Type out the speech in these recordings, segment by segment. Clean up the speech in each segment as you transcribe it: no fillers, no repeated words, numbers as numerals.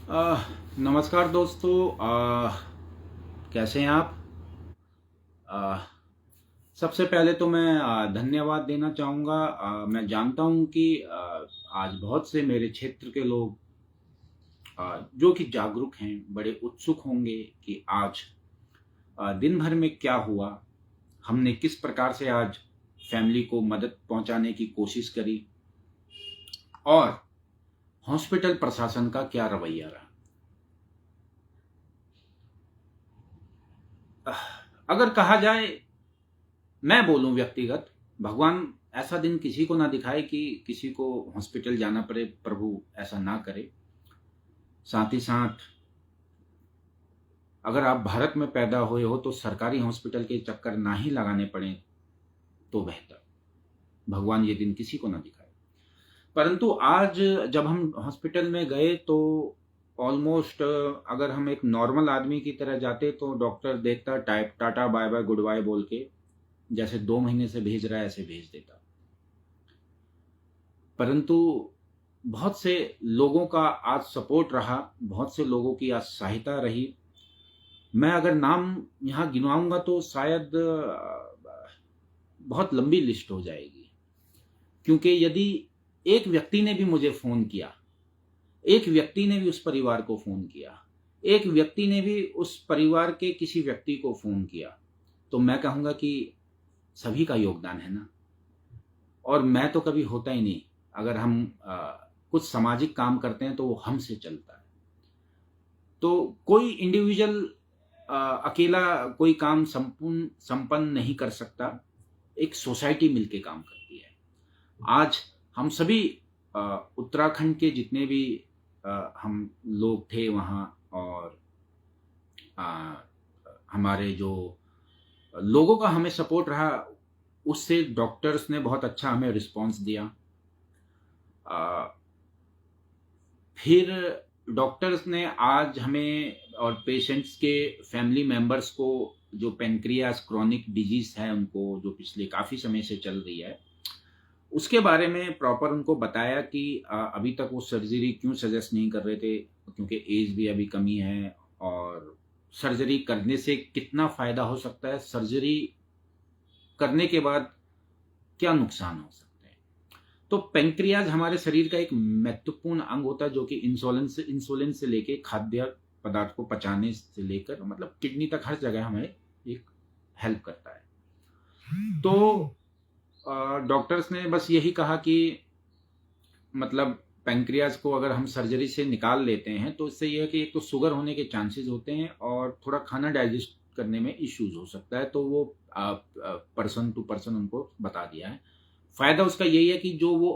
नमस्कार दोस्तों। कैसे हैं आप? अ, सबसे पहले तो मैं धन्यवाद देना चाहूँगा। मैं जानता हूँ कि आज बहुत से मेरे क्षेत्र के लोग जो कि जागरूक हैं, बड़े उत्सुक होंगे कि आज दिन भर में क्या हुआ, हमने किस प्रकार से आज फैमिली को मदद पहुंचाने की कोशिश करी और हॉस्पिटल प्रशासन का क्या रवैया रहा। अगर कहा जाए, मैं बोलूं व्यक्तिगत, भगवान ऐसा दिन किसी को ना दिखाए कि किसी को हॉस्पिटल जाना पड़े, प्रभु ऐसा ना करे। साथ ही साथ अगर आप भारत में पैदा हुए हो तो सरकारी हॉस्पिटल के चक्कर ना ही लगाने पड़े तो बेहतर। भगवान ये दिन किसी को ना दिखाए। परंतु आज जब हम हॉस्पिटल में गए तो ऑलमोस्ट, अगर हम एक नॉर्मल आदमी की तरह जाते तो डॉक्टर देखता, type tata bye bye goodbye बोल के, जैसे 2 महीने से भेज रहा है ऐसे भेज देता। परंतु बहुत से लोगों का आज सपोर्ट रहा, बहुत से लोगों की आज सहायता रही। मैं अगर नाम यहाँ गिनवाऊंगा तो शायद बहुत लंबी लिस्ट हो जाएगी। क्योंकि यदि एक व्यक्ति ने भी मुझे फोन किया, एक व्यक्ति ने भी उस परिवार को फोन किया, एक व्यक्ति ने भी उस परिवार के किसी व्यक्ति को फोन किया, तो मैं कहूंगा कि सभी का योगदान है ना। और मैं तो कभी होता ही नहीं। अगर हम कुछ सामाजिक काम करते हैं तो वो हमसे चलता है। तो कोई इंडिविजुअल अकेला कोई काम संपूर्ण संपन्न नहीं कर सकता। एक सोसाइटी मिलके काम करती है। आज हम सभी उत्तराखंड के जितने भी हम लोग थे वहाँ, और अ, हमारे जो लोगों का हमें सपोर्ट रहा, उससे डॉक्टर्स ने बहुत अच्छा हमें रिस्पांस दिया। अ, फिर डॉक्टर्स ने आज हमें और पेशेंट्स के फैमिली मेंबर्स को, जो पेनक्रियास क्रॉनिक डिजीज है उनको, जो पिछले काफ़ी समय से चल रही है, उसके बारे में प्रॉपर उनको बताया कि अभी तक वो सर्जरी क्यों सजेस्ट नहीं कर रहे थे, क्योंकि एज भी अभी कमी है, और सर्जरी करने से कितना फ़ायदा हो सकता है, सर्जरी करने के बाद क्या नुकसान हो सकते हैं। तो पेंक्रियाज हमारे शरीर का एक महत्वपूर्ण अंग होता है, जो कि इंसुलिन से लेके खाद्य पदार्थ को पचाने से लेकर, मतलब किडनी तक, हर जगह हमें एक हेल्प करता है। तो डॉक्टर्स ने बस यही कहा कि मतलब पेंक्रियाज को अगर हम सर्जरी से निकाल लेते हैं तो इससे यह है कि एक तो शुगर होने के चांसेस होते हैं और थोड़ा खाना डाइजेस्ट करने में इश्यूज हो सकता है। तो वो पर्सन टू पर्सन उनको बता दिया है। फायदा उसका यही है कि जो वो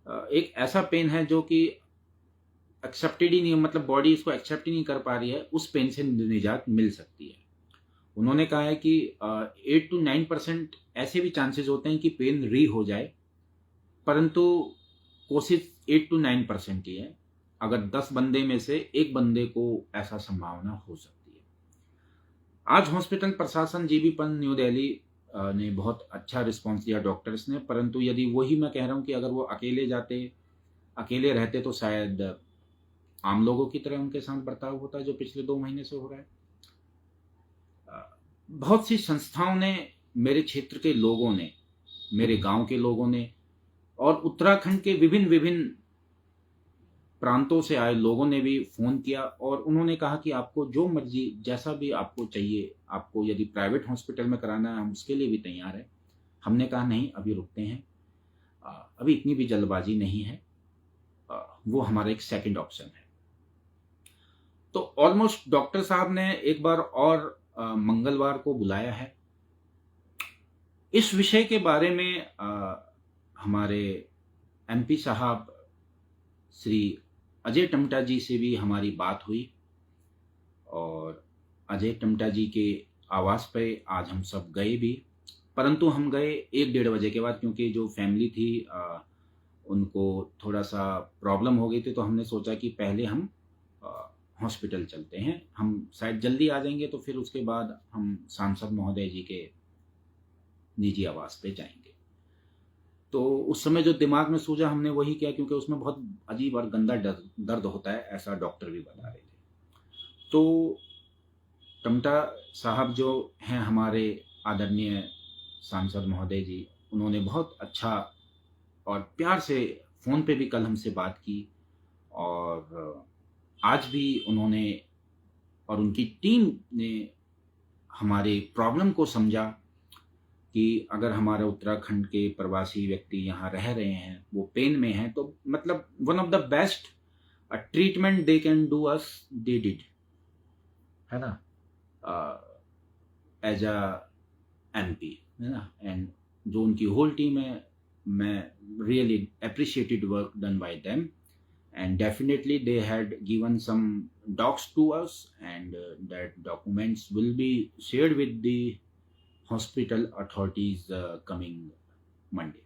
एक ऐसा पेन है जो कि एक्सेप्टेड ही नहीं, मतलब बॉडी इसको एक्सेप्ट ही नहीं कर पा रही है, उस पेन से निजात मिल सकती है। उन्होंने कहा है कि 8 to 9% ऐसे भी चांसेस होते हैं कि पेन री हो जाए, परंतु कोशिश 8 to 9% ही है। अगर 10 बंदे में से एक बंदे को ऐसा संभावना हो सकती है। आज हॉस्पिटल प्रशासन जीबी पंत न्यू दिल्ली ने बहुत अच्छा रिस्पांस दिया डॉक्टर्स ने। परंतु यदि वही मैं कह रहा हूँ कि अगर वो अकेले जाते, अकेले रहते, तो शायद आम लोगों की तरह उनके साथ बर्ताव होता है जो पिछले 2 महीने से हो रहा है। बहुत सी संस्थाओं ने, मेरे क्षेत्र के लोगों ने, मेरे गांव के लोगों ने, और उत्तराखंड के विभिन्न विभिन्न प्रांतों से आए लोगों ने भी फोन किया, और उन्होंने कहा कि आपको जो मर्जी, जैसा भी आपको चाहिए, आपको यदि प्राइवेट हॉस्पिटल में कराना है हम उसके लिए भी तैयार है। हमने कहा नहीं, अभी रुकते हैं, अभी इतनी भी जल्दबाजी नहीं है, वो हमारा एक सेकंड ऑप्शन है। तो ऑलमोस्ट डॉक्टर साहब ने एक बार और मंगलवार को बुलाया है। इस विषय के बारे में हमारे एमपी साहब श्री अजय टमटा जी से भी हमारी बात हुई, और अजय टमटा जी के आवास पे आज हम सब गए भी। परंतु हम गए 1-1:30 बजे के बाद, क्योंकि जो फैमिली थी उनको थोड़ा सा प्रॉब्लम हो गई थी। तो हमने सोचा कि पहले हम हॉस्पिटल चलते हैं, हम शायद जल्दी आ जाएंगे, तो फिर उसके बाद हम सांसद महोदय जी के निजी आवास पे जाएंगे। तो उस समय जो दिमाग में सूझा हमने वही किया, क्योंकि उसमें बहुत अजीब और गंदा दर्द होता है, ऐसा डॉक्टर भी बता रहे थे। तो टमटा साहब जो हैं हमारे आदरणीय सांसद महोदय जी, उन्होंने बहुत अच्छा और प्यार से फ़ोन पे भी कल हमसे बात की, और आज भी उन्होंने और उनकी टीम ने हमारे प्रॉब्लम को समझा कि अगर हमारे उत्तराखंड के प्रवासी व्यक्ति यहाँ रह रहे हैं, वो पेन में हैं, तो मतलब one of the best treatment they can do us they did, है ना, एज अ एमपी, है ना। एंड जो उनकी होल टीम है, मैं really appreciated work done by them, and definitely they had given some docs to us, and that documents will be shared with the hospital authorities coming Monday.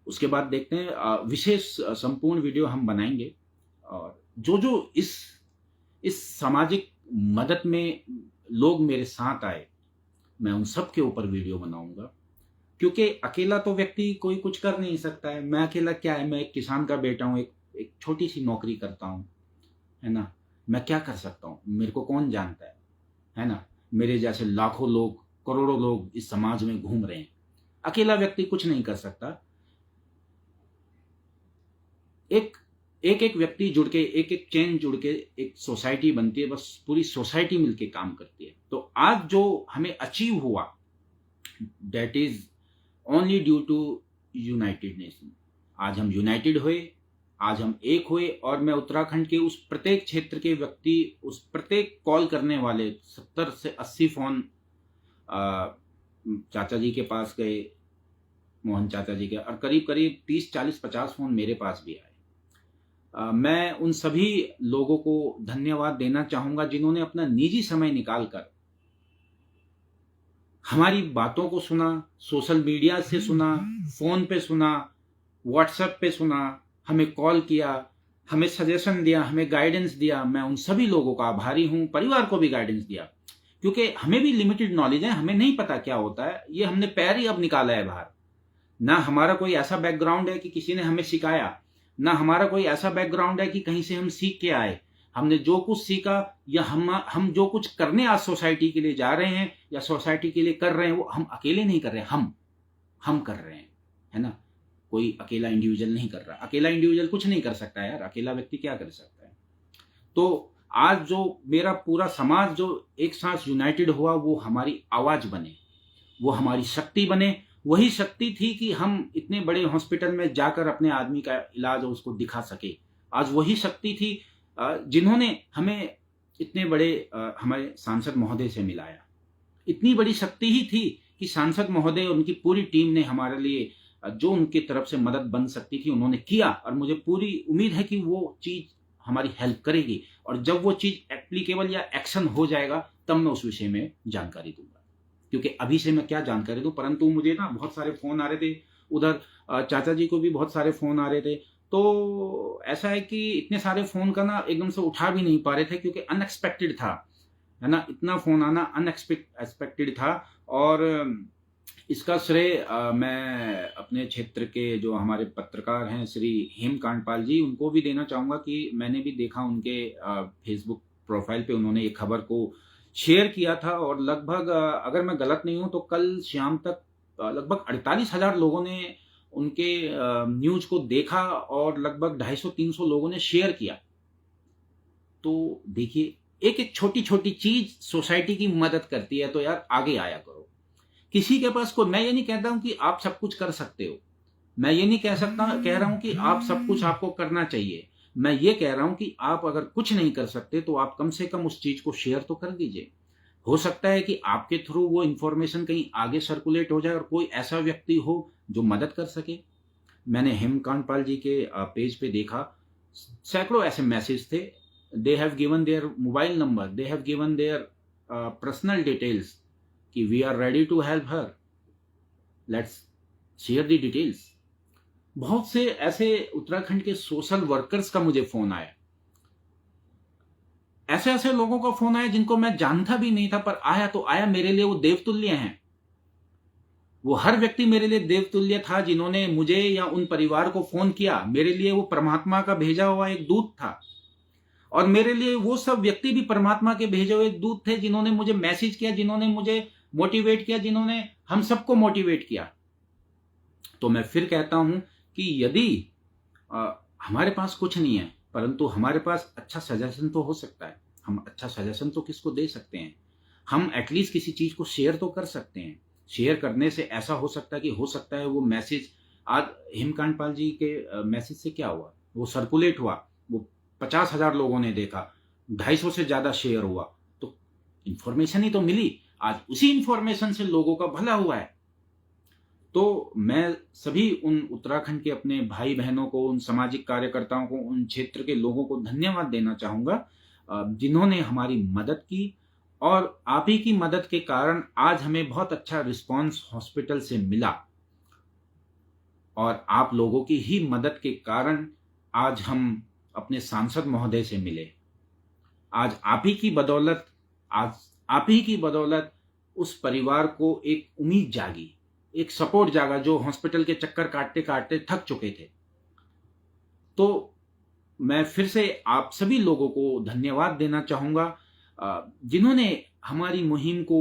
उसके बाद देखते हैं, विशेष संपूर्ण वीडियो हम बनाएंगे, और जो जो इस सामाजिक मदद में लोग मेरे साथ आए, मैं उन सब के ऊपर वीडियो बनाऊंगा, क्योंकि अकेला तो व्यक्ति कोई कुछ कर नहीं सकता है। मैं अकेला क्या है, मैं एक किसान का बेटा हूँ, एक छोटी सी नौकरी करता हूँ, है ना। मैं क्या कर सकता हूँ, मेरे को कौन जानता है ना। मेरे जैसे लाखों लोग, करोड़ों लोग इस समाज में घूम रहे हैं, अकेला व्यक्ति कुछ नहीं कर सकता। एक व्यक्ति जुड़ के, एक चेन जुड़ के एक सोसाइटी बनती है, बस पूरी सोसाइटी मिलके काम करती है। तो आज जो हमें अचीव हुआ, that is only due to united nation. आज हम यूनाइटेड हुए, आज हम एक हुए, और मैं उत्तराखंड के उस प्रत्येक क्षेत्र के व्यक्ति, उस प्रत्येक कॉल करने वाले 70 से 80 फोन चाचा जी के पास गए, मोहन चाचा जी के, और करीब करीब 30, 40, 50 फोन मेरे पास भी आए। मैं उन सभी लोगों को धन्यवाद देना चाहूंगा जिन्होंने अपना निजी समय निकालकर हमारी बातों को सुना, सोशल मीडिया से सुना, फोन पे सुना, व्हाट्सएप पे सुना, हमें कॉल किया, हमें सजेशन दिया, हमें गाइडेंस दिया। मैं उन सभी लोगों का आभारी हूं, परिवार को भी गाइडेंस दिया, क्योंकि हमें भी लिमिटेड नॉलेज है, हमें नहीं पता क्या होता है। ये हमने पैर ही अब निकाला है बाहर। ना हमारा कोई ऐसा बैकग्राउंड है कि किसी ने हमें सिखाया, ना हमारा कोई ऐसा बैकग्राउंड है कि कहीं से हम सीख के आए। हमने जो कुछ सीखा, या हम जो कुछ करने आज सोसाइटी के लिए जा रहे हैं या सोसाइटी के लिए कर रहे हैं, वो हम अकेले नहीं कर रहे हैं, हम कर रहे हैं, है ना। कोई अकेला इंडिविजुअल नहीं कर रहा। अकेला इंडिविजुअल कुछ नहीं कर सकता यार, अकेला व्यक्ति क्या कर सकता है। तो आज जो मेरा पूरा समाज जो एक साथ यूनाइटेड हुआ, वो हमारी आवाज बने, वो हमारी शक्ति बने। वही शक्ति थी कि हम इतने बड़े हॉस्पिटल में जाकर अपने आदमी का इलाज उसको दिखा सके। आज वही शक्ति थी जिन्होंने हमें इतने बड़े हमारे सांसद महोदय से मिलाया। इतनी बड़ी शक्ति ही थी कि सांसद महोदय और उनकी पूरी टीम ने हमारे लिए जो उनकी तरफ से मदद बन सकती थी उन्होंने किया, और मुझे पूरी उम्मीद है कि वो चीज हमारी हेल्प करेगी। और जब वो चीज एप्लीकेबल या एक्शन हो जाएगा, तब मैं उस विषय में जानकारी दूंगा, क्योंकि अभी से मैं क्या जानकारी दूं। परंतु मुझे ना बहुत सारे फोन आ रहे थे, उधर चाचा जी को भी बहुत सारे फोन आ रहे थे। तो ऐसा है कि इतने सारे फोन का ना एकदम से उठा भी नहीं पा रहे थे, क्योंकि अनएक्सपेक्टेड था, है ना। इतना फोन आना अनएक्सपेक्टेड था। और इसका श्रेय मैं अपने क्षेत्र के जो हमारे पत्रकार हैं श्री हेम कांडपाल जी, उनको भी देना चाहूंगा कि मैंने भी देखा उनके फेसबुक प्रोफाइल पे उन्होंने एक खबर को शेयर किया था, और लगभग अगर मैं गलत नहीं हूं तो कल शाम तक लगभग 48,000 लोगों ने उनके न्यूज को देखा, और लगभग 250-300 लोगों ने शेयर किया। तो देखिए, एक एक छोटी छोटी चीज सोसाइटी की मदद करती है। तो यार आगे आया करो। किसी के पास कोई, मैं ये नहीं कहता हूं कि आप सब कुछ कर सकते हो, मैं ये नहीं कह रहा हूं कि आप सब कुछ आपको करना चाहिए। मैं ये कह रहा हूं कि आप अगर कुछ नहीं कर सकते तो आप कम से कम उस चीज को शेयर तो कर दीजिए। हो सकता है कि आपके थ्रू वो इंफॉर्मेशन कहीं आगे सर्कुलेट हो जाए और कोई ऐसा व्यक्ति हो जो मदद कर सके। मैंने हेमकांत जी के पेज पे देखा, सैकड़ों ऐसे मैसेज थे। They have given their mobile number, they have given their personal details that we are ready to help her, let's share the details. बहुत से ऐसे उत्तराखंड के सोशल वर्कर्स का मुझे फोन आया, ऐसे ऐसे लोगों का फोन आया जिनको मैं जानता भी नहीं था, पर आया तो आया, मेरे लिए वो देवतुल्य हैं। वो हर व्यक्ति मेरे लिए देवतुल्य था। जिन्होंने मुझे या उन परिवार को फोन किया, मेरे लिए वो परमात्मा का भेजा हुआ एक दूत था। और मेरे लिए वो सब व्यक्ति भी परमात्मा के भेजे हुए दूत थे, जिन्होंने मुझे मैसेज किया, जिन्होंने मुझे मोटिवेट किया, जिन्होंने हम सबको मोटिवेट किया। तो मैं फिर कहता हूं कि यदि हमारे पास कुछ नहीं है, परंतु हमारे पास अच्छा सजेशन तो हो सकता है। हम अच्छा सजेशन तो किसको दे सकते हैं, हम एटलीस्ट किसी चीज को शेयर तो कर सकते हैं। शेयर करने से ऐसा हो सकता है कि हो सकता है वो मैसेज, आज हेमकांत पाल जी के मैसेज से क्या हुआ, वो सर्कुलेट हुआ, वो 50,000 लोगों ने देखा, 250 से ज्यादा शेयर हुआ, तो इंफॉर्मेशन ही तो मिली। आज उसी इंफॉर्मेशन से लोगों का भला हुआ है। तो मैं सभी उन उत्तराखंड के अपने भाई बहनों को, उन सामाजिक कार्यकर्ताओं को, उन क्षेत्र के लोगों को धन्यवाद देना चाहूंगा जिन्होंने हमारी मदद की। और आप ही की मदद के कारण आज हमें बहुत अच्छा रिस्पांस हॉस्पिटल से मिला, और आप लोगों की ही मदद के कारण आज हम अपने सांसद महोदय से मिले। आज आप ही की बदौलत, आज आप ही की बदौलत उस परिवार को एक उम्मीद जागी, एक सपोर्ट जागा, जो हॉस्पिटल के चक्कर काटते काटते थक चुके थे। तो मैं फिर से आप सभी लोगों को धन्यवाद देना चाहूंगा जिन्होंने हमारी मुहिम को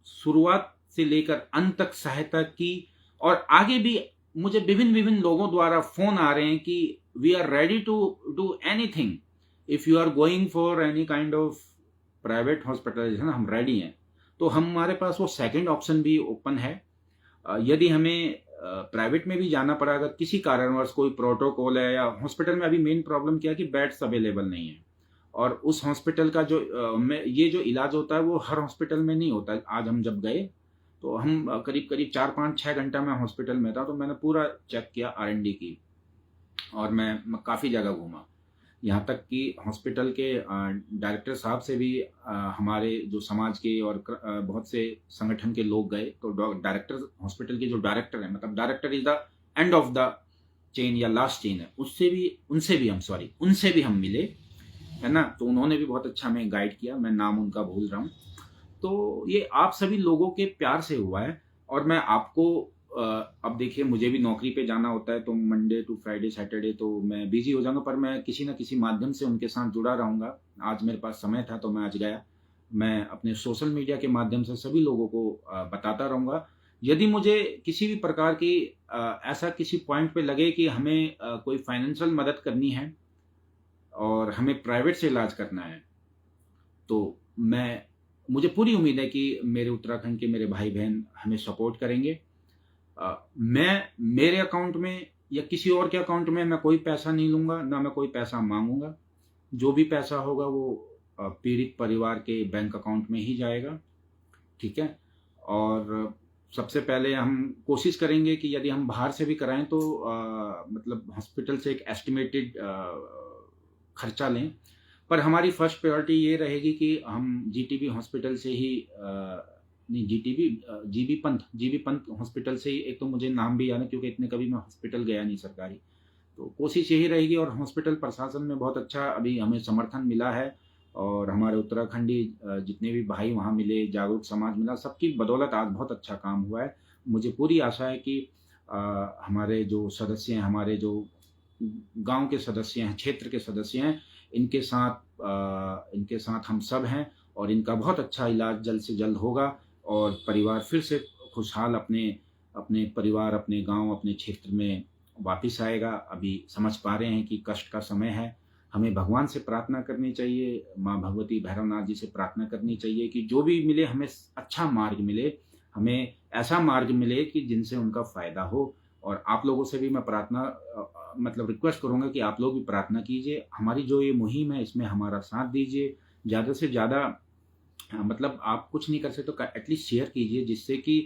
शुरुआत से लेकर अंत तक सहायता की। और आगे भी मुझे विभिन्न विभिन्न लोगों द्वारा फोन आ रहे हैं कि we are ready to do anything, if you are going for any kind of private hospitalization, हम रेडी हैं। तो हमारे पास वो सेकंड ऑप्शन भी ओपन है। यदि हमें प्राइवेट में भी जाना पड़ा, अगर किसी कारणवश कोई प्रोटोकॉल है, या हॉस्पिटल में अभी मेन प्रॉब्लम क्या है कि बेड्स अवेलेबल नहीं है, और उस हॉस्पिटल का जो ये जो इलाज होता है वो हर हॉस्पिटल में नहीं होता है। आज हम जब गए तो हम करीब करीब 4-5-6 घंटा मैं हॉस्पिटल में था, तो मैंने पूरा चेक किया, R&D की, और मैं काफ़ी जगह घूमा। यहाँ तक कि हॉस्पिटल के डायरेक्टर साहब से भी हमारे जो समाज के और बहुत से संगठन के लोग गए। तो डायरेक्टर, हॉस्पिटल के जो डायरेक्टर है, मतलब director is the end of the chain या लास्ट चेन है, उनसे भी हम मिले, है ना। तो उन्होंने भी बहुत अच्छा हमें गाइड किया, मैं नाम उनका भूल रहा हूँ। तो ये आप सभी लोगों के प्यार से हुआ है। और मैं आपको अब देखिए, मुझे भी नौकरी पे जाना होता है, तो मंडे टू फ्राइडे सैटरडे तो मैं बिजी हो जाऊंगा, पर मैं किसी न किसी माध्यम से उनके साथ जुड़ा रहूंगा। आज मेरे पास समय था तो मैं आज गया। मैं अपने सोशल मीडिया के माध्यम से सभी लोगों को बताता रहूंगा। यदि मुझे किसी भी प्रकार की ऐसा किसी पॉइंट पे लगे कि हमें कोई फाइनेंशियल मदद करनी है और हमें प्राइवेट से इलाज करना है, तो मुझे पूरी उम्मीद है कि मेरे उत्तराखंड के मेरे भाई बहन हमें सपोर्ट करेंगे। मैं मेरे अकाउंट में या किसी और के अकाउंट में मैं कोई पैसा नहीं लूंगा, ना मैं कोई पैसा मांगूंगा। जो भी पैसा होगा वो पीड़ित परिवार के बैंक अकाउंट में ही जाएगा, ठीक है। और सबसे पहले हम कोशिश करेंगे कि यदि हम बाहर से भी कराएं तो मतलब हॉस्पिटल से एक एस्टिमेटेड खर्चा लें, पर हमारी फर्स्ट प्रायोरिटी ये रहेगी कि हम जीटीबी हॉस्पिटल से ही नहीं, जीबी पंत हॉस्पिटल से ही, एक तो मुझे नाम भी याद है क्योंकि इतने कभी मैं हॉस्पिटल गया नहीं सरकारी, तो कोशिश यही रहेगी। और हॉस्पिटल प्रशासन में बहुत अच्छा अभी हमें समर्थन मिला है, और हमारे उत्तराखंडी जितने भी भाई वहाँ मिले, जागरूक समाज मिला, सबकी बदौलत आज बहुत अच्छा काम हुआ है। मुझे पूरी आशा है कि हमारे जो सदस्य हैं, हमारे जो गांव के सदस्य हैं, क्षेत्र के सदस्य हैं, इनके साथ हम सब हैं, और इनका बहुत अच्छा इलाज जल्द से जल्द होगा, और परिवार फिर से खुशहाल अपने परिवार, अपने गांव, अपने क्षेत्र में वापस आएगा। अभी समझ पा रहे हैं कि कष्ट का समय है, हमें भगवान से प्रार्थना करनी चाहिए, माँ भगवती भैरवनाथ जी से प्रार्थना करनी चाहिए कि जो भी मिले हमें अच्छा मार्ग मिले, हमें ऐसा मार्ग मिले कि जिनसे उनका फायदा हो। और आप लोगों से भी मैं प्रार्थना मतलब रिक्वेस्ट करूंगा कि आप लोग भी प्रार्थना कीजिए, हमारी जो ये मुहिम है इसमें हमारा साथ दीजिए, ज़्यादा से ज़्यादा मतलब आप कुछ नहीं कर सकते तो एटलीस्ट शेयर कीजिए, जिससे कि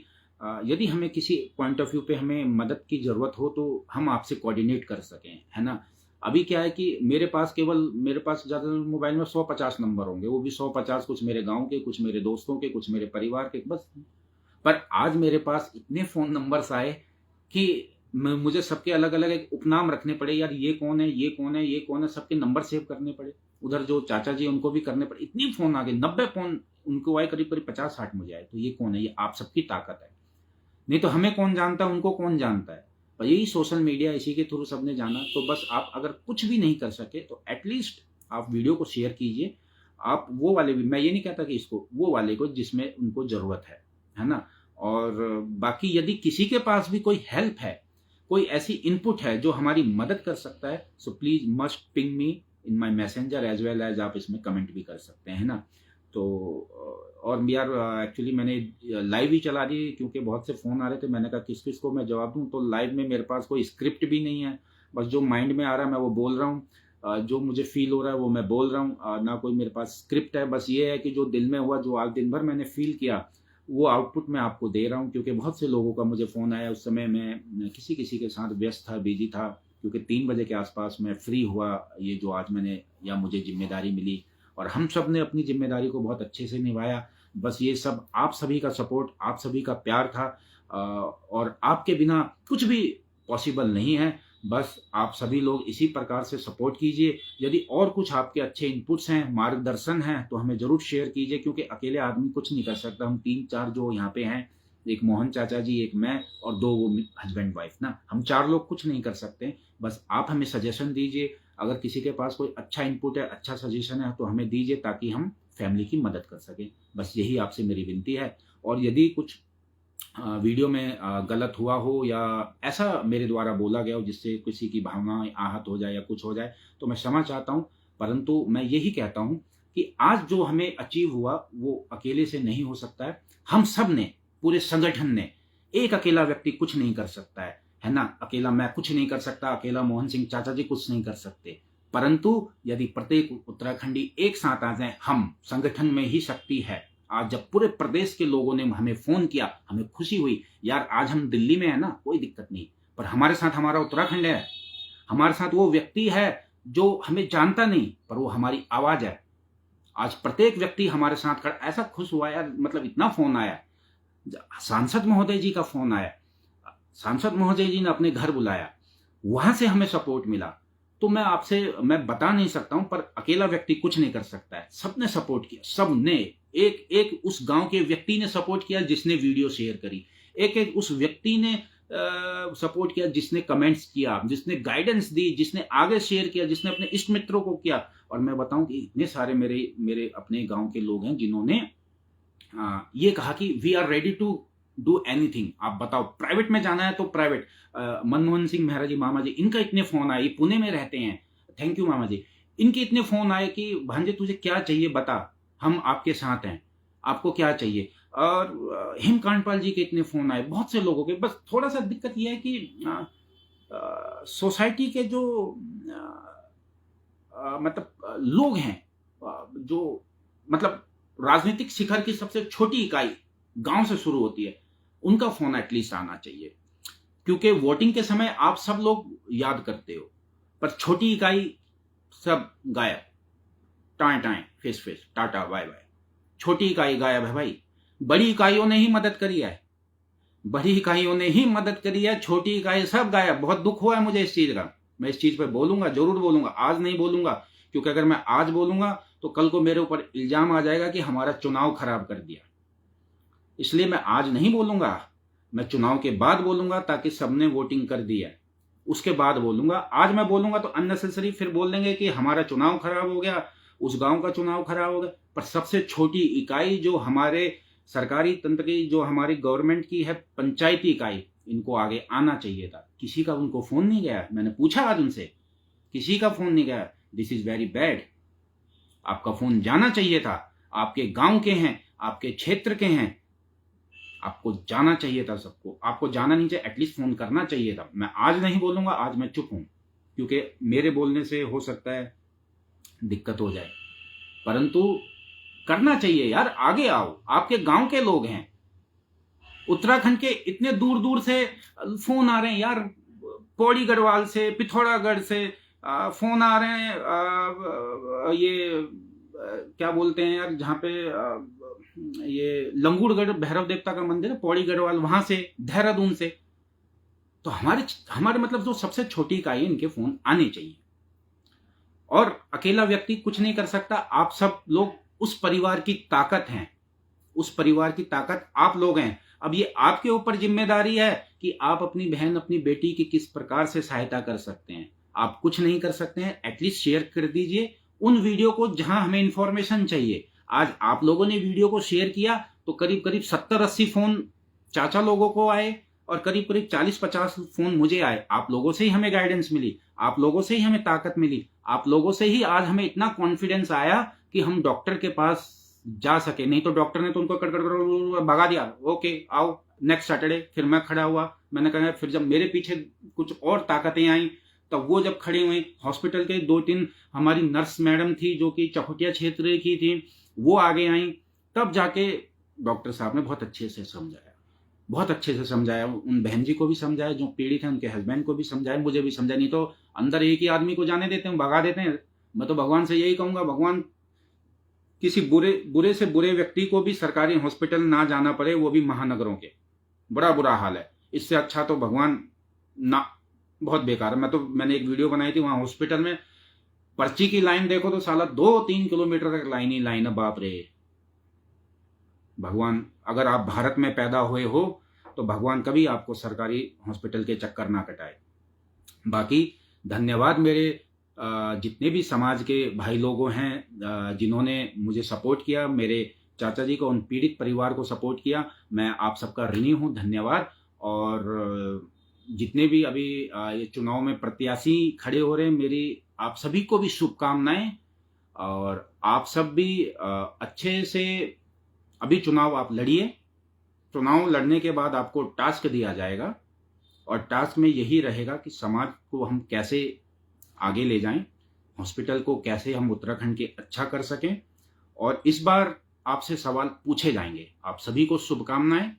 यदि हमें किसी पॉइंट ऑफ व्यू पे हमें मदद की ज़रूरत हो तो हम आपसे कोऑर्डिनेट कर सकें, है ना। अभी क्या है कि मेरे पास ज़्यादा मोबाइल में 150 नंबर होंगे, वो भी 150 कुछ मेरे गांव के, कुछ मेरे दोस्तों के, कुछ मेरे परिवार के, बस। पर आज मेरे पास इतने फ़ोन नंबर्स आए कि मुझे सबके अलग अलग एक उपनाम रखने पड़े, यार ये कौन है, ये कौन है, ये कौन है, सबके नंबर सेव करने पड़े। उधर जो चाचा जी उनको भी करने पड़े, इतनी फ़ोन आ गए, 90 फ़ोन उनको आए, करीब करीब 50-60 मुझे आए। तो ये कौन है, ये आप सबकी ताकत है। नहीं तो हमें कौन जानता है, उनको कौन जानता है। पर यही सोशल मीडिया, इसी के थ्रू सबने जाना। तो बस आप अगर कुछ भी नहीं कर सके तो एटलीस्ट आप वीडियो को शेयर कीजिए। आप वो वाले भी, मैं ये नहीं कहता कि इसको, वो वाले को जिसमें उनको ज़रूरत है ना। और बाकी यदि किसी के पास भी कोई हेल्प है, कोई ऐसी इनपुट है जो हमारी मदद कर सकता है, so please must ping me in my messenger as well as आप इसमें कमेंट भी कर सकते हैं ना। तो और यार एक्चुअली मैंने लाइव ही चला दी क्योंकि बहुत से फ़ोन आ रहे थे। मैंने कहा किस किस को मैं जवाब दूं, तो लाइव में मेरे पास कोई स्क्रिप्ट भी नहीं है, बस जो माइंड में आ रहा है मैं वो बोल रहा हूँ, जो मुझे फील हो रहा है वो मैं बोल रहा हूँ, ना कोई मेरे पास स्क्रिप्ट है। बस ये है कि जो दिल में हुआ, जो आज दिन भर मैंने फील किया, वो आउटपुट मैं आपको दे रहा हूँ। क्योंकि बहुत से लोगों का मुझे फ़ोन आया, उस समय मैं किसी किसी के साथ व्यस्त था, बिजी था, क्योंकि 3 बजे के आसपास मैं फ्री हुआ। ये जो आज मैंने या मुझे जिम्मेदारी मिली, और हम सब ने अपनी जिम्मेदारी को बहुत अच्छे से निभाया। बस ये सब आप सभी का सपोर्ट, आप सभी का प्यार था, और आपके बिना कुछ भी पॉसिबल नहीं है। बस आप सभी लोग इसी प्रकार से सपोर्ट कीजिए। यदि और कुछ आपके अच्छे इनपुट्स हैं, मार्गदर्शन हैं, तो हमें ज़रूर शेयर कीजिए, क्योंकि अकेले आदमी कुछ नहीं कर सकता। हम 3-4 जो यहाँ पे हैं, एक मोहन चाचा जी, एक मैं, और 2 वो हस्बैंड वाइफ ना, हम 4 लोग कुछ नहीं कर सकते। बस आप हमें सजेशन दीजिए। अगर किसी के पास कोई अच्छा इनपुट है, अच्छा सजेशन है, तो हमें दीजिए ताकि हम फैमिली की मदद कर सकें। बस यही आपसे मेरी विनती है। और यदि कुछ वीडियो में गलत हुआ हो या ऐसा मेरे द्वारा बोला गया हो जिससे किसी की भावनाएं आहत हो जाए या कुछ हो जाए, तो मैं क्षमा चाहता हूं। परंतु मैं यही कहता हूं कि आज जो हमें अचीव हुआ वो अकेले से नहीं हो सकता है। हम सब ने, पूरे संगठन ने, एक अकेला व्यक्ति कुछ नहीं कर सकता है ना। अकेला मैं कुछ नहीं कर सकता, अकेला मोहन सिंह चाचा जी कुछ नहीं कर सकते। परंतु यदि प्रत्येक उत्तराखंडी एक साथ आ जाए, हम संगठन में ही शक्ति है। आज जब पूरे प्रदेश के लोगों ने हमें फोन किया, हमें खुशी हुई। यार आज हम दिल्ली में है ना, कोई दिक्कत नहीं, पर हमारे साथ हमारा उत्तराखंड है, हमारे साथ वो व्यक्ति है जो हमें जानता नहीं, पर वो हमारी आवाज है। आज प्रत्येक व्यक्ति हमारे साथ खड़ा, ऐसा खुश हुआ यार, मतलब इतना फोन आया। सांसद महोदय जी का फोन आया, सांसद महोदय जी ने अपने घर बुलाया, वहां से हमें सपोर्ट मिला। तो मैं बता नहीं सकता हूं, पर अकेला व्यक्ति कुछ नहीं कर सकता है। सबने सपोर्ट किया, सबने, एक एक उस गांव के व्यक्ति ने सपोर्ट किया जिसने वीडियो शेयर करी, एक एक उस व्यक्ति ने सपोर्ट किया जिसने कमेंट्स किया, जिसने गाइडेंस दी, जिसने आगे शेयर किया, जिसने अपने इष्ट मित्रों को किया। और मैं बताऊं कि इतने सारे मेरे अपने गांव के लोग हैं जिन्होंने ये कहा कि we are ready to do anything. आप बताओ, प्राइवेट में जाना है तो प्राइवेट। मनमोहन सिंह मेहरा जी, मामा जी, इनका इतने फोन आए, पुणे में रहते हैं, थैंक यू मामा जी। इनके इतने फोन आए कि भांजे तुझे क्या चाहिए बता, हम आपके साथ हैं, आपको क्या चाहिए। और हिम कांडपाल जी के इतने फोन आए, बहुत से लोगों के। बस थोड़ा सा दिक्कत यह है कि सोसाइटी के जो मतलब लोग हैं, जो मतलब राजनीतिक शिखर की सबसे छोटी इकाई गांव से शुरू होती है, उनका फोन एटलीस्ट आना चाहिए। क्योंकि वोटिंग के समय आप सब लोग याद करते हो, पर छोटी इकाई सब गायब, टाएं टाएं, फेस फेस, टाटा बाय बाय, छोटी इकाई गायब है भाई। बड़ी इकाइयों ने ही मदद करी है, बड़ी इकाइयों ने ही मदद करी है, छोटी इकाई सब गायब। बहुत दुख हुआ है मुझे इस चीज का। मैं इस चीज पे बोलूंगा, जरूर बोलूंगा, आज नहीं बोलूंगा, क्योंकि अगर मैं आज बोलूंगा तो कल को मेरे ऊपर इल्जाम आ जाएगा कि हमारा चुनाव खराब कर दिया। इसलिए मैं आज नहीं बोलूंगा, मैं चुनाव के बाद बोलूंगा, ताकि सबने वोटिंग कर दी है, उसके बाद बोलूंगा। आज मैं बोलूंगा तो अननेसेसरी फिर बोल देंगे कि हमारा चुनाव खराब हो गया, उस गांव का चुनाव खराब हो गया। पर सबसे छोटी इकाई जो हमारे सरकारी तंत्र की, जो हमारी गवर्नमेंट की है, पंचायती इकाई, इनको आगे आना चाहिए था। किसी का उनको फोन नहीं गया, मैंने पूछा आज उनसे, किसी का फोन नहीं गया। This is very bad. आपका फोन जाना चाहिए था, आपके गांव के हैं, आपके क्षेत्र के हैं, आपको जाना चाहिए था सबको। आपको जाना नहीं चाहिए, एटलीस्ट फोन करना चाहिए था। मैं आज नहीं बोलूंगा, आज मैं चुप हूं, क्योंकि मेरे बोलने से हो सकता है दिक्कत हो जाए, परंतु करना चाहिए यार। आगे आओ, आपके गांव के लोग हैं, उत्तराखंड के इतने दूर दूर से फोन आ रहे हैं यार, पौड़ी गढ़वाल से, पिथौरागढ़ से फोन आ रहे हैं। ये क्या बोलते हैं यार, जहाँ पे ये लंगूरगढ़ भैरव देवता का मंदिर है, पौड़ी गढ़वाल, वहां से, देहरादून से। तो हमारे मतलब जो सबसे छोटी इकाई है, इनके फोन आने चाहिए। और अकेला व्यक्ति कुछ नहीं कर सकता, आप सब लोग उस परिवार की ताकत हैं, उस परिवार की ताकत आप लोग हैं। अब ये आपके ऊपर जिम्मेदारी है कि आप अपनी बहन, अपनी बेटी की किस प्रकार से सहायता कर सकते हैं। आप कुछ नहीं कर सकते हैं, एटलीस्ट शेयर कर दीजिए उन वीडियो को जहां हमें इंफॉर्मेशन चाहिए। आज आप लोगों ने वीडियो को शेयर किया तो करीब करीब 70-80 फोन चाचा लोगों को आए और करीब करीब 40-50 फोन मुझे आए। आप लोगों से ही हमें गाइडेंस मिली, आप लोगों से ही हमें ताकत मिली, आप लोगों से ही आज हमें इतना कॉन्फिडेंस आया कि हम डॉक्टर के पास जा सके। नहीं तो डॉक्टर ने तो उनको कट भगा दिया, ओके आओ नेक्स्ट सैटरडे। फिर मैं खड़ा हुआ, मैंने कहा फिर जब मेरे पीछे कुछ और ताकतें आई तब वो जब खड़े हुए, हॉस्पिटल के 2-3 हमारी नर्स मैडम थी जो कि चकुटिया क्षेत्र की थी, वो आगे आई, तब जाके डॉक्टर साहब ने बहुत अच्छे से समझाया, बहुत अच्छे से समझाया। उन बहन जी को भी समझाया जो पीड़ित हैं, उनके हस्बैंड को भी समझाया, मुझे भी समझाया। नहीं तो अंदर एक ही आदमी को जाने देते हैं, भगा देते हैं। मैं तो भगवान से यही कहूंगा, भगवान किसी बुरे से बुरे व्यक्ति को भी सरकारी हॉस्पिटल ना जाना पड़े, वो भी महानगरों के। बड़ा बुरा हाल है, इससे अच्छा तो भगवान ना, बहुत बेकार है। मैंने एक वीडियो बनाई थी, वहां हॉस्पिटल में पर्ची की लाइन देखो तो साला 2-3 किलोमीटर तक लाइन ही लाइन है। बाप रे भगवान, अगर आप भारत में पैदा हुए हो तो भगवान कभी आपको सरकारी हॉस्पिटल के चक्कर ना कटाए। बाकी धन्यवाद मेरे जितने भी समाज के भाई लोगों हैं जिन्होंने मुझे सपोर्ट किया, मेरे चाचा जी को, उन पीड़ित परिवार को सपोर्ट किया, मैं आप सबका ऋणी हूं, धन्यवाद। और जितने भी अभी ये चुनाव में प्रत्याशी खड़े हो रहे हैं, मेरी आप सभी को भी शुभकामनाएं। और आप सब भी अच्छे से अभी चुनाव आप लड़िए। चुनाव लड़ने के बाद आपको टास्क दिया जाएगा और टास्क में यही रहेगा कि समाज को हम कैसे आगे ले जाएं, हॉस्पिटल को कैसे हम उत्तराखंड के अच्छा कर सकें। और इस बार आपसे सवाल पूछे जाएंगे। आप सभी को शुभकामनाएं।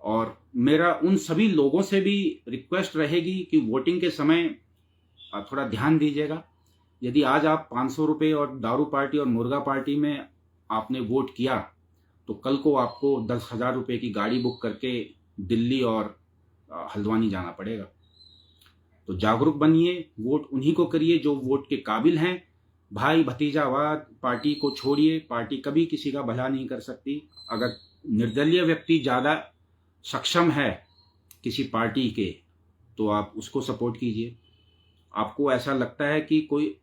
और मेरा उन सभी लोगों से भी रिक्वेस्ट रहेगी कि वोटिंग के समय थोड़ा ध्यान दीजिएगा। यदि आज आप 500 रुपये और दारू पार्टी और मुर्गा पार्टी में आपने वोट किया तो कल को आपको 10,000 रुपये की गाड़ी बुक करके दिल्ली और हल्द्वानी जाना पड़ेगा। तो जागरूक बनिए, वोट उन्हीं को करिए जो वोट के काबिल हैं। भाई भतीजावाद पार्टी को छोड़िए, पार्टी कभी किसी का भला नहीं कर सकती। अगर निर्दलीय व्यक्ति ज़्यादा सक्षम है किसी पार्टी के तो आप उसको सपोर्ट कीजिए। आपको ऐसा लगता है कि कोई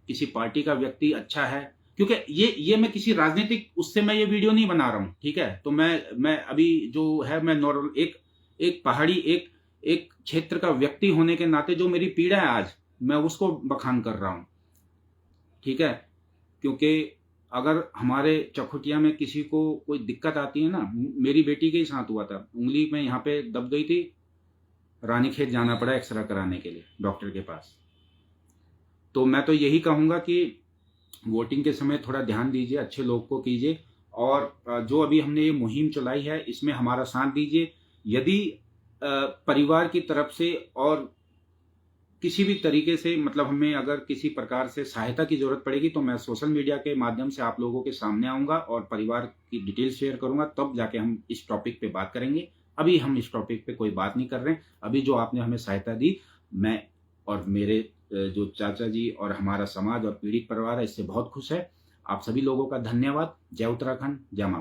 किसी पार्टी का व्यक्ति अच्छा है, क्योंकि ये मैं किसी राजनीतिक उससे मैं ये वीडियो नहीं बना रहा हूँ, ठीक है। तो मैं अभी जो है, मैं नॉर्मल एक पहाड़ी एक क्षेत्र का व्यक्ति होने के नाते जो मेरी पीड़ा है आज, मैं उसको बखान कर रहा हूँ, ठीक है। क्योंकि अगर हमारे चकुटिया में किसी को कोई दिक्कत आती है ना, मेरी बेटी के ही साथ हुआ था, उंगली में यहाँ पे दब गई थी, रानीखेत जाना पड़ा एक्सरे कराने के लिए डॉक्टर के पास। तो मैं तो यही कहूँगा कि वोटिंग के समय थोड़ा ध्यान दीजिए, अच्छे लोग को कीजिए। और जो अभी हमने ये मुहिम चलाई है इसमें हमारा साथ दीजिए। यदि परिवार की तरफ से और किसी भी तरीके से, मतलब हमें अगर किसी प्रकार से सहायता की जरूरत पड़ेगी तो मैं सोशल मीडिया के माध्यम से आप लोगों के सामने आऊंगा और परिवार की डिटेल्स शेयर करूंगा, तब जाके हम इस टॉपिक पे बात करेंगे। अभी हम इस टॉपिक पे कोई बात नहीं कर रहे हैं। अभी जो आपने हमें सहायता दी, मैं और मेरे जो चाचा जी और हमारा समाज और पीड़ित परिवार है, इससे बहुत खुश है। आप सभी लोगों का धन्यवाद। जय उत्तराखंड, जय मां।